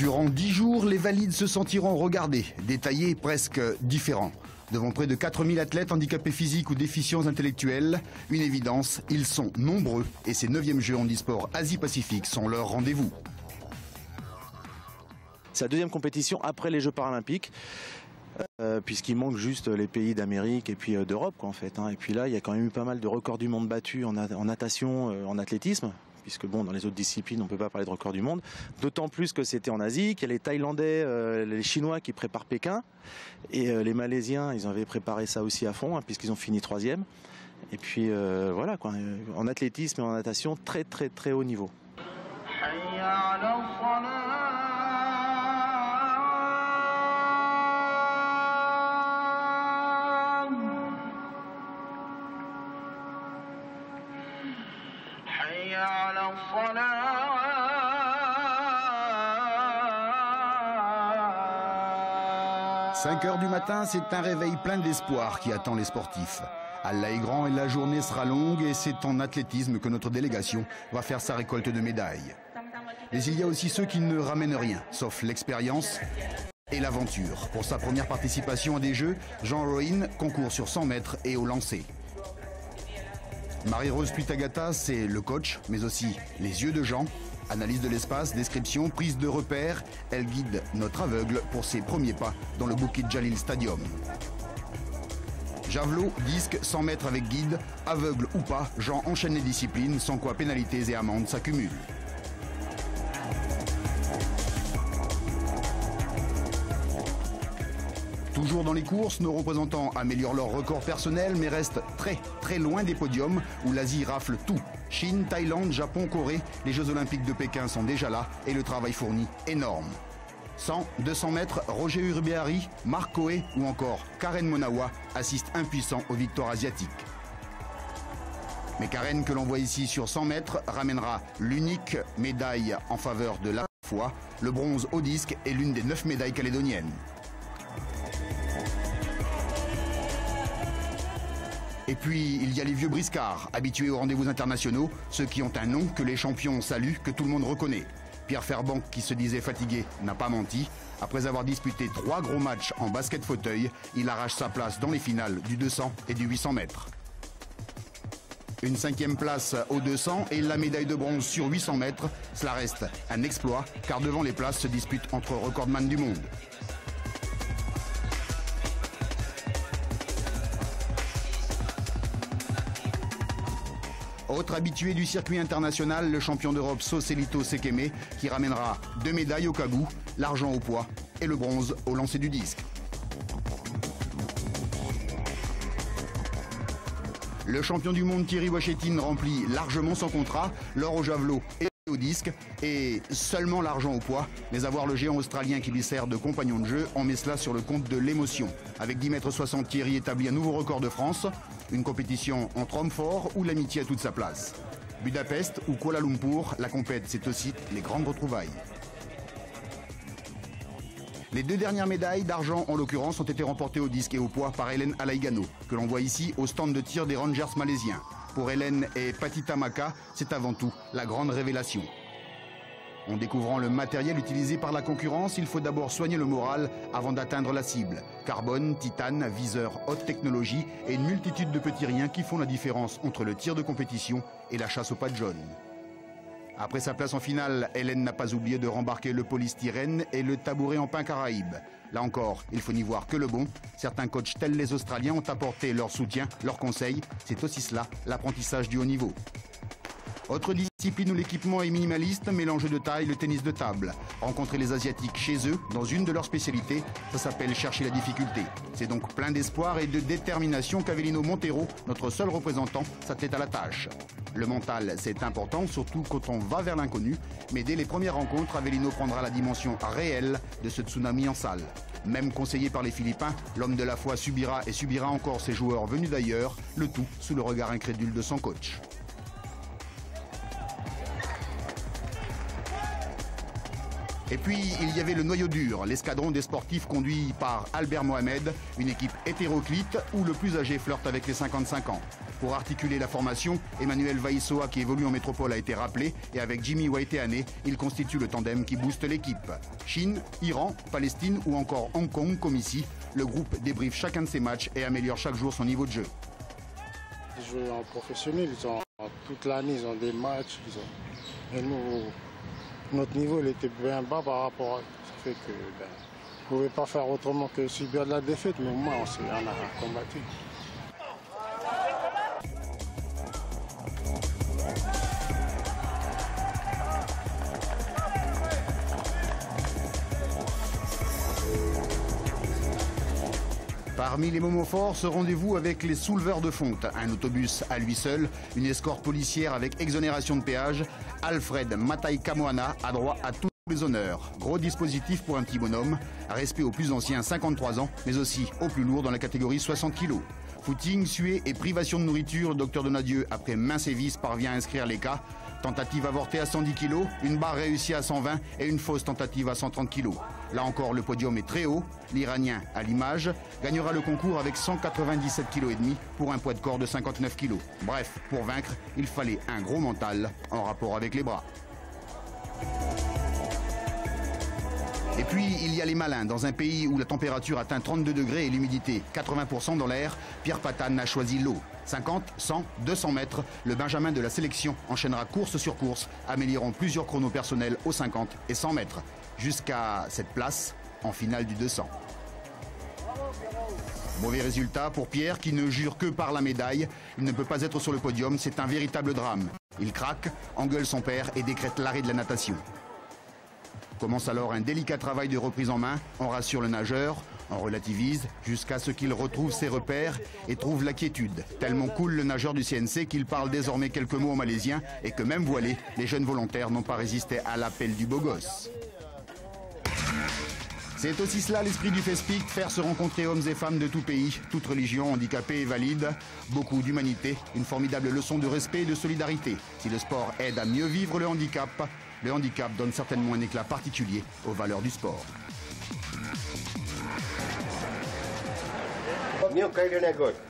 Durant 10 jours, les valides se sentiront regardés, détaillés, presque différents. Devant près de 4000 athlètes handicapés physiques ou déficients intellectuels, une évidence, ils sont nombreux et ces 9e Jeux handisport Asie-Pacifique sont leur rendez-vous. C'est la deuxième compétition après les Jeux paralympiques, puisqu'il manque juste les pays d'Amérique et puis d'Europe en fait. Et puis là, il y a quand même eu pas mal de records du monde battus en natation, en athlétisme. Puisque bon, dans les autres disciplines, on ne peut pas parler de record du monde. D'autant plus que c'était en Asie, qu'il y a les Thaïlandais, les Chinois qui préparent Pékin. Et les Malaisiens, ils avaient préparé ça aussi à fond, puisqu'ils ont fini 3e. Et puis voilà, quoi. En athlétisme et en natation, très très très haut niveau. « 5 heures du matin, c'est un réveil plein d'espoir qui attend les sportifs. Allah est grand et la journée sera longue et c'est en athlétisme que notre délégation va faire sa récolte de médailles. Mais il y a aussi ceux qui ne ramènent rien, sauf l'expérience et l'aventure. Pour sa première participation à des Jeux, Jean Roin concourt sur 100 mètres et au lancer. Marie-Rose Puitagata, c'est le coach, mais aussi les yeux de Jean. Analyse de l'espace, description, prise de repères. Elle guide notre aveugle pour ses premiers pas dans le Bukit Jalil Stadium. Javelot, disque, 100 mètres avec guide, aveugle ou pas, Jean enchaîne les disciplines, sans quoi pénalités et amendes s'accumulent. Toujours dans les courses, nos représentants améliorent leur record personnel mais restent très loin des podiums où l'Asie rafle tout. Chine, Thaïlande, Japon, Corée, les Jeux Olympiques de Pékin sont déjà là et le travail fourni énorme. 100, 200 mètres, Roger Urbiari, Marc Coé ou encore Karen Monawa assistent impuissants aux victoires asiatiques. Mais Karen, que l'on voit ici sur 100 mètres, ramènera l'unique médaille en faveur de la foi. Le bronze au disque est l'une des 9 médailles calédoniennes. Et puis, il y a les vieux briscards, habitués aux rendez-vous internationaux, ceux qui ont un nom que les champions saluent, que tout le monde reconnaît. Pierre Ferbank, qui se disait fatigué, n'a pas menti. Après avoir disputé 3 gros matchs en basket fauteuil, il arrache sa place dans les finales du 200 et du 800 mètres. Une 5e place au 200 et la médaille de bronze sur 800 mètres. Cela reste un exploit, car devant les places se disputent entre recordman du monde. Autre habitué du circuit international, le champion d'Europe Soselito Sekeme, qui ramènera 2 médailles au cabou, l'argent au poids et le bronze au lancer du disque. Le champion du monde Thierry Wachetine remplit largement son contrat, l'or au javelot et au disque, et seulement l'argent au poids. Mais avoir le géant australien qui lui sert de compagnon de jeu, on met cela sur le compte de l'émotion. Avec 10,60 m, Thierry établit un nouveau record de France. Une compétition entre hommes forts où l'amitié a toute sa place. Budapest ou Kuala Lumpur, la compète, c'est aussi les grandes retrouvailles. Les 2 dernières médailles d'argent, en l'occurrence, ont été remportées au disque et au poids par Hélène Alaigano, que l'on voit ici au stand de tir des Rangers malaisiens. Pour Hélène et Patita Maka, c'est avant tout la grande révélation. En découvrant le matériel utilisé par la concurrence, il faut d'abord soigner le moral avant d'atteindre la cible. Carbone, titane, viseur haute technologie et une multitude de petits riens qui font la différence entre le tir de compétition et la chasse aux pattes jaunes. Après sa place en finale, Hélène n'a pas oublié de rembarquer le polystyrène et le tabouret en pain caraïbe. Là encore, il faut n'y voir que le bon. Certains coachs tels les Australiens ont apporté leur soutien, leurs conseils. C'est aussi cela, l'apprentissage du haut niveau. Autre discipline où l'équipement est minimaliste, mais l'enjeu de taille, le tennis de table. Rencontrer les Asiatiques chez eux, dans une de leurs spécialités, ça s'appelle chercher la difficulté. C'est donc plein d'espoir et de détermination qu'Avelino Montero, notre seul représentant, s'attelait à la tâche. Le mental, c'est important, surtout quand on va vers l'inconnu, mais dès les premières rencontres, Avelino prendra la dimension réelle de ce tsunami en salle. Même conseillé par les Philippins, l'homme de la foi subira et subira encore ses joueurs venus d'ailleurs, le tout sous le regard incrédule de son coach. Et puis, il y avait le noyau dur, l'escadron des sportifs conduit par Albert Mohamed, une équipe hétéroclite où le plus âgé flirte avec les 55 ans. Pour articuler la formation, Emmanuel Vaissoa, qui évolue en métropole, a été rappelé, et avec Jimmy Waiteane, il constitue le tandem qui booste l'équipe. Chine, Iran, Palestine ou encore Hong Kong, comme ici, le groupe débriefe chacun de ses matchs et améliore chaque jour son niveau de jeu. Ils jouent en professionnel, toute l'année ils ont des matchs, et nous, notre niveau il était bien bas par rapport à ça. Fait que on ne pouvait pas faire autrement que subir de la défaite, mais au moins on a combattu. Parmi les moments forts, ce rendez-vous avec les souleveurs de fonte. Un autobus à lui seul, une escorte policière avec exonération de péage. Alfred Mataïkamoana a droit à tous les honneurs. Gros dispositif pour un petit bonhomme. Respect aux plus anciens, 53 ans, mais aussi aux plus lourds dans la catégorie 60 kg. Footing, suée et privation de nourriture, le docteur Donadieu, après maints sévices, parvient à inscrire les cas. Tentative avortée à 110 kg, une barre réussie à 120 et une fausse tentative à 130 kg. Là encore, le podium est très haut. L'Iranien, à l'image, gagnera le concours avec 197,5 kg pour un poids de corps de 59 kg. Bref, pour vaincre, il fallait un gros mental en rapport avec les bras. Et puis, il y a les malins. Dans un pays où la température atteint 32 degrés et l'humidité 80% dans l'air, Pierre Patane a choisi l'eau. 50, 100, 200 mètres, le Benjamin de la sélection enchaînera course sur course, améliorant plusieurs chronos personnels aux 50 et 100 mètres, jusqu'à cette place en finale du 200. Mauvais résultat pour Pierre qui ne jure que par la médaille. Il ne peut pas être sur le podium, c'est un véritable drame. Il craque, engueule son père et décrète l'arrêt de la natation. Commence alors un délicat travail de reprise en main. On rassure le nageur, on relativise jusqu'à ce qu'il retrouve ses repères et trouve la quiétude. Tellement cool le nageur du CNC qu'il parle désormais quelques mots en malaisien et que même voilés, les jeunes volontaires n'ont pas résisté à l'appel du beau gosse. C'est aussi cela l'esprit du FESPIC, faire se rencontrer hommes et femmes de tout pays, toute religion, handicapés et valides, beaucoup d'humanité, une formidable leçon de respect et de solidarité. Si le sport aide à mieux vivre le handicap donne certainement un éclat particulier aux valeurs du sport. Meu caiu o negócio.